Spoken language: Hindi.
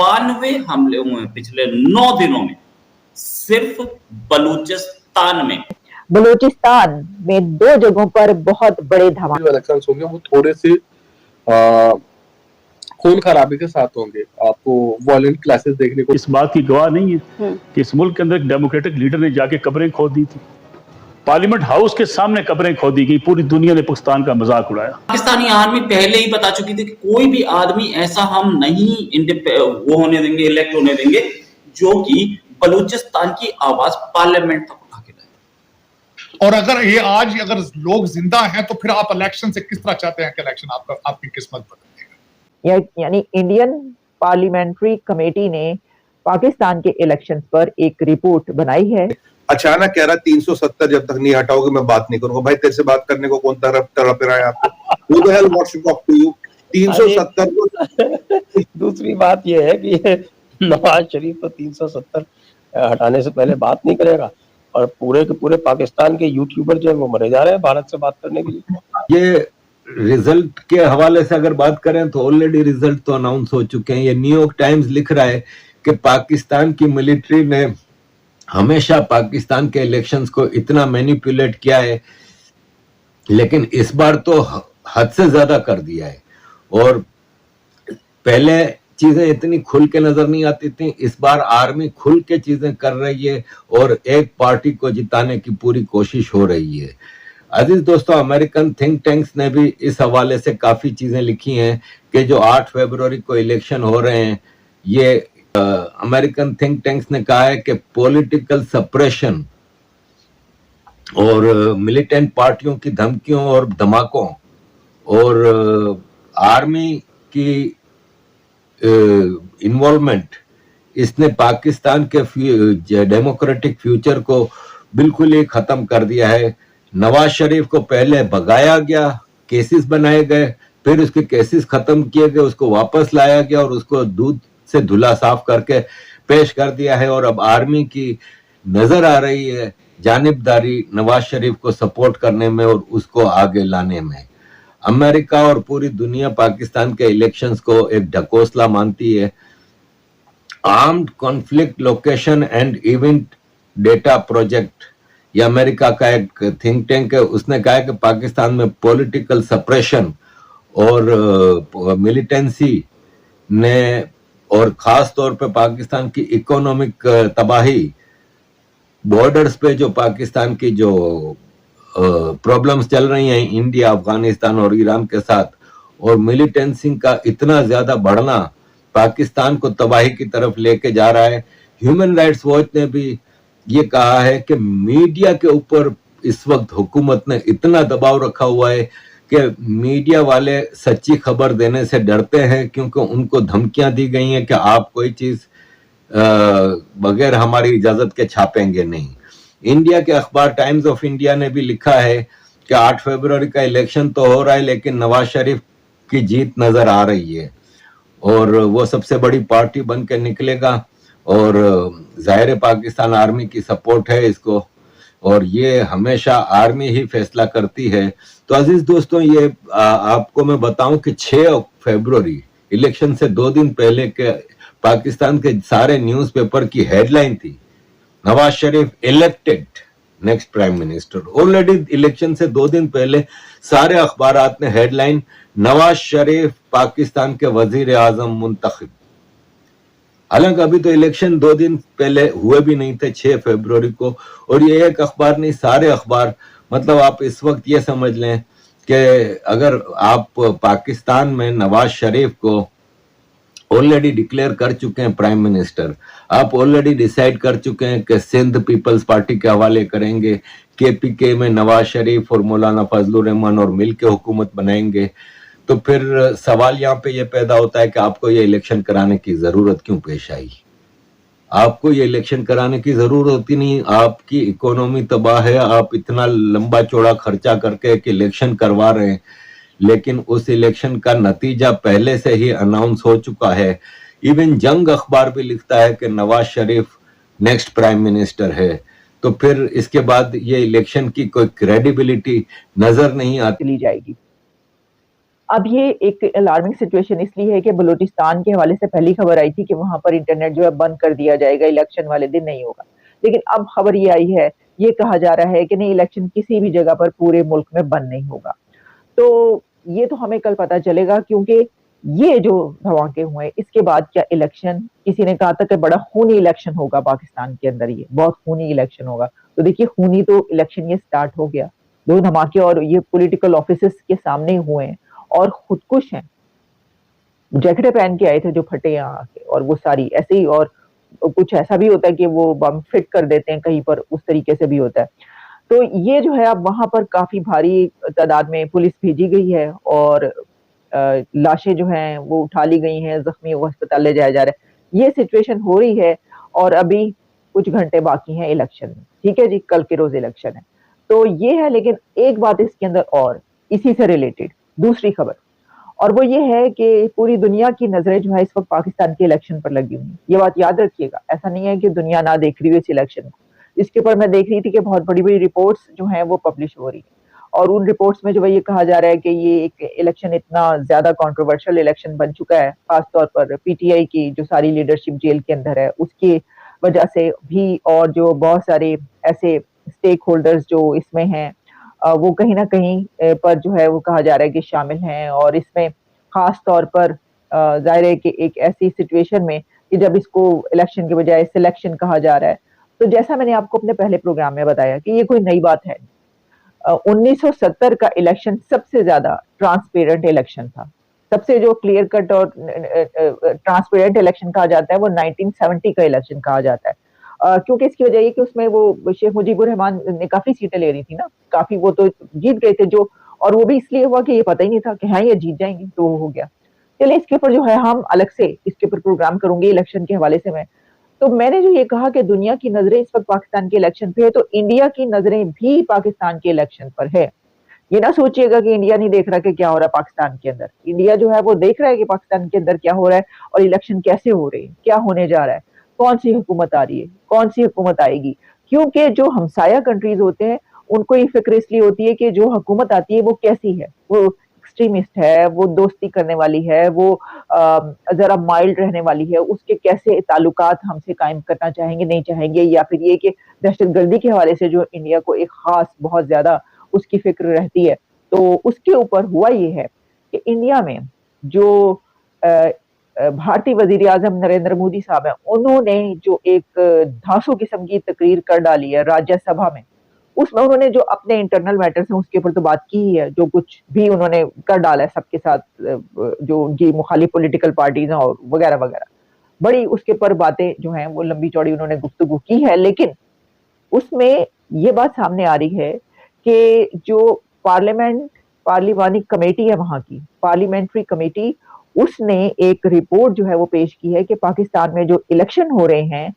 92 हमले हुए पिछले 9 दिनों में, सिर्फ बलूचिस्तान में। बलूचिस्तान में 2 जगहों पर बहुत बड़े धमाके इलेक्शंस होंगे, वो थोड़े से खून खराबे के साथ होंगे। आपको वायलेंट क्लासेस देखने को इस बात की गवाह नहीं है कि इस मुल्क के अंदर एक डेमोक्रेटिक लीडर ने जाके कब्रें खोद दी थी। पार्लियामेंट हाउस के सामने कब्रें खोदी गई, पूरी दुनिया ने पाकिस्तान का मजाक उड़ाया। पाकिस्तानी आर्मी पहले ही बता चुकी थी कि कोई भी आदमी ऐसा हम नहीं वो होने देंगे, इलेक्ट होने देंगे, जो कि बलूचिस्तान की आवाज पार्लियामेंट तक उठा के लाए। और अगर लोग जिंदा हैं तो फिर आप इलेक्शन से किस तरह चाहते हैं कि इलेक्शन आपकी किस्मत बदल देगा? यानी इंडियन पार्लियामेंट्री कमेटी ने पाकिस्तान के इलेक्शंस पर एक रिपोर्ट बनाई है। अचानक कह रहा 370 जब तक नहीं हटाओगे मैं बात नहीं करूंगा। भाई तेरे से बात करने को कौन तड़प रहा है आपको? Who the hell wants to talk to you? 370 को दूसरी बात यह है कि नवाज शरीफ तो 370 हटाने से पहले बात नहीं करेगा, और पूरे के पूरे पाकिस्तान के यूट्यूबर जो है वो मरे जा रहे हैं भारत से बात करने के लिए। ये रिजल्ट के हवाले से अगर बात करें तो ऑलरेडी रिजल्ट तो अनाउंस हो चुके हैं। ये न्यूयॉर्क टाइम्स लिख रहा है कि पाकिस्तान की मिलिट्री ने हमेशा पाकिस्तान के इलेक्शंस को इतना मैनिपुलेट किया है, लेकिन इस बार तो हद से ज्यादा कर दिया है। और पहले चीजें इतनी खुल के नजर नहीं आती थी, इस बार आर्मी खुल के चीजें कर रही है और एक पार्टी को जिताने की पूरी कोशिश हो रही है। अजीज दोस्तों, अमेरिकन थिंक टैंक्स ने भी इस हवाले से काफी चीजें लिखी हैं कि जो 8 फरवरी को इलेक्शन हो रहे हैं, ये अमेरिकन थिंक टैंक्स ने कहा है कि पॉलिटिकल सप्रेशन और मिलिटेंट पार्टियों की धमकियों और धमाकों और आर्मी की इन्वॉल्वमेंट, इसने पाकिस्तान के डेमोक्रेटिक फ्यूचर को बिल्कुल ही खत्म कर दिया है। नवाज शरीफ को पहले भगाया गया, केसेस बनाए गए, फिर उसके केसेस खत्म किए गए, उसको वापस लाया गया और उसको दूध से धुला साफ करके पेश कर दिया है। और अब आर्मी की नजर आ रही है जानिबदारी नवाज शरीफ को सपोर्ट करने में और उसको आगे लाने में। अमेरिका और पूरी दुनिया पाकिस्तान के इलेक्शंस को एक ढकोसला मानती है। Armed conflict location and event data project, ये अमेरिका का एक थिंक टैंक है, उसने कहा है कि पाकिस्तान में पॉलिटिकल सप्रेशन और मिलिटेंसी ने और खास तौर पे पाकिस्तान की इकोनॉमिक तबाही, बॉर्डर्स पे जो पाकिस्तान की जो प्रॉब्लम्स चल रही हैं इंडिया, अफगानिस्तान और ईरान के साथ, और मिलिटेंसी का इतना ज्यादा बढ़ना पाकिस्तान को तबाही की तरफ लेके जा रहा है। ह्यूमन राइट्स वॉच ने भी ये कहा है कि मीडिया के ऊपर इस वक्त हुकूमत ने इतना दबाव रखा हुआ है कि मीडिया वाले सच्ची खबर देने से डरते हैं, क्योंकि उनको धमकियां दी गई हैं कि आप कोई चीज बगैर हमारी इजाजत के छापेंगे नहीं। इंडिया के अखबार टाइम्स ऑफ इंडिया ने भी लिखा है कि 8 फरवरी का इलेक्शन तो हो रहा है, लेकिन नवाज शरीफ की जीत नजर आ रही है और वो सबसे बड़ी पार्टी बन के निकलेगा। और जाहिर पाकिस्तान आर्मी की सपोर्ट है इसको, और ये हमेशा आर्मी ही फैसला करती है। तो अजीज दोस्तों, ये आपको मैं बताऊं कि 6 फरवरी इलेक्शन से 2 दिन पहले के पाकिस्तान के सारे न्यूज़पेपर की हेडलाइन थी, Nawaz Sharif elected next prime minister. Already election से 2 दिन पहले सारे अखबारात ने हेडलाइन, नवाज शरीफ पाकिस्तान के वजीर आजम मुंतखब। हालांकि अभी तो इलेक्शन 2 दिन पहले हुए भी नहीं थे, 6 फरवरी को। और ये एक अखबार नहीं, सारे अखबार, मतलब आप इस वक्त ये समझ लें कि अगर आप पाकिस्तान में नवाज शरीफ को ऑलरेडी डिक्लेयर कर चुके हैं प्राइम मिनिस्टर, आप ऑलरेडी डिसाइड कर चुके हैं कि सिंध पीपल्स पार्टी के हवाले करेंगे, केपीके में नवाज शरीफ और मौलाना फजलुर रहमान और मिल के हुकूमत बनाएंगे, तो फिर सवाल यहाँ पे ये पैदा होता है कि आपको ये इलेक्शन कराने की जरूरत क्यों पेश आई? आपको ये इलेक्शन कराने की जरूरत होती नहीं, आपकी इकोनॉमी तबाह है, आप इतना लंबा चौड़ा खर्चा करके एक इलेक्शन करवा रहे हैं, लेकिन उस इलेक्शन का नतीजा पहले से ही अनाउंस हो चुका है। इवन जंग अखबार भी लिखता है कि Nawaz Sharif next prime minister है, तो फिर इसके बाद ये इलेक्शन की कोई क्रेडिबिलिटी नजर नहीं आती ली जाएगी। अब ये एक अलार्मिंग सिचुएशन इसलिए है कि बलूचिस्तान के हवाले से पहली खबर आई थी कि वहां पर इंटरनेट जो है बंद कर दिया जाएगा, इलेक्शन वाले दिन नहीं होगा। लेकिन अब खबर ये आई है, ये कहा जा रहा है कि नहीं, इलेक्शन किसी भी जगह पर पूरे मुल्क में बंद नहीं होगा। तो ये तो हमें कल पता चलेगा, क्योंकि ये जो धमाके हुए इसके बाद क्या इलेक्शन, किसी ने कहा था कि बड़ा खूनी इलेक्शन होगा पाकिस्तान के अंदर, ये बहुत खूनी इलेक्शन होगा। तो देखिए, खूनी तो इलेक्शन ये स्टार्ट हो गया, 2 धमाके और ये पॉलिटिकल ऑफिसेस के सामने हुए हैं और खुदकुश हैं। जैकेटें पहन के आए थे जो फटे यहाँ के, और वो सारी ऐसे ही, और कुछ ऐसा भी होता है कि वो बम फिट कर देते हैं कहीं पर, उस तरीके से भी होता है। तो ये जो है अब वहां पर काफी भारी तादाद में पुलिस भेजी गई है और लाशें जो हैं वो उठा ली गई हैं, जख्मी को अस्पताल ले जाया जा रहा है। ये सिचुएशन हो रही है और अभी कुछ घंटे बाकी हैं इलेक्शन में। ठीक है जी, कल के रोज इलेक्शन है। तो ये है, लेकिन एक बात इसके अंदर और इसी से रिलेटेड दूसरी खबर, और वो ये है कि पूरी दुनिया की नजरें जो है इस वक्त पाकिस्तान के इलेक्शन पर लगी हुई हैं। ये बात याद रखिएगा, ऐसा नहीं है कि दुनिया ना देख रही हो इस इलेक्शन को। इसके ऊपर मैं देख रही थी कि बहुत बड़ी बड़ी रिपोर्ट्स जो हैं वो पब्लिश हो रही है, और उन रिपोर्ट्स में जो है ये कहा जा रहा है कि ये एक इलेक्शन इतना ज्यादा कंट्रोवर्शियल इलेक्शन बन चुका है, खासतौर पर पीटीआई की जो सारी लीडरशिप जेल के अंदर है उसकी वजह से भी, और जो बहुत सारे ऐसे स्टेक होल्डर्स जो इसमें हैं वो कहीं ना कहीं पर जो है वो कहा जा रहा है कि शामिल हैं। और इसमें खास तौर पर जाहिर है कि एक ऐसी सिचुएशन में कि जब इसको इलेक्शन के बजाय सिलेक्शन कहा जा रहा है, तो जैसा मैंने आपको अपने पहले प्रोग्राम में बताया कि ये कोई नई बात है। 1970 का इलेक्शन सबसे ज्यादा ट्रांसपेरेंट इलेक्शन था, सबसे जो क्लियर कट और ट्रांसपेरेंट इलेक्शन कहा जाता है वो 1970 का इलेक्शन कहा जाता है। क्योंकि इसकी वजह ये कि उसमें वो शेख मुजीबुर रहमान ने काफी सीटें ले रही थी ना, काफी, वो तो जीत गए थे जो, और वो भी इसलिए हुआ कि ये पता ही नहीं था कि हाँ ये जीत जाएंगे, तो वो हो गया। चलिए, इसके ऊपर जो है हम अलग से इसके ऊपर प्रोग्राम करूंगे इलेक्शन के हवाले से। मैं तो मैंने जो ये कहा कि दुनिया की नजरें इस वक्त पाकिस्तान के इलेक्शन पे है, तो इंडिया की नजरें भी पाकिस्तान के इलेक्शन पर है। ये ना सोचिएगा कि इंडिया नहीं देख रहा कि क्या हो रहा है पाकिस्तान के अंदर। इंडिया जो है वो देख रहा है कि पाकिस्तान के अंदर क्या हो रहा है और इलेक्शन कैसे हो रहे हैं, क्या होने जा रहा है, कौन सी हुकूमत आ रही है, कौन सी हुकूमत आएगी। क्योंकि जो हमसाया कंट्रीज होते हैं उनको ये फिक्र इसलिए होती है कि जो हुकूमत आती है वो कैसी है, वो एक्सट्रीमिस्ट है, वो दोस्ती करने वाली है, वो जरा माइल्ड रहने वाली है, उसके कैसे ताल्लुकात हमसे कायम करना चाहेंगे नहीं चाहेंगे, या फिर ये कि दहशतगर्दी के हवाले से जो इंडिया को एक खास बहुत ज्यादा उसकी फिक्र रहती है। तो उसके ऊपर हुआ ये है कि इंडिया में जो भारतीय वजीर आजम नरेंद्र मोदी साहब हैं, उन्होंने जो एक धांसू किस्म की तकरीर कर डाली है राज्यसभा में, उसमें उन्होंने जो अपने इंटरनल मैटर्स हैं उसके ऊपर तो बात की ही है, जो कुछ भी उन्होंने कर डाला है सबके साथ, जो उनकी मुखालिफ पॉलिटिकल पार्टीज हैं और वगैरह वगैरह, बड़ी उसके ऊपर बातें जो हैं वो लंबी चौड़ी उन्होंने गुफ्तगू की है। लेकिन उसमें ये बात सामने आ रही है कि जो पार्लिमानी कमेटी है वहां की, पार्लियामेंट्री कमेटी, उसने एक रिपोर्ट जो है वो पेश की है कि पाकिस्तान में जो इलेक्शन हो रहे हैं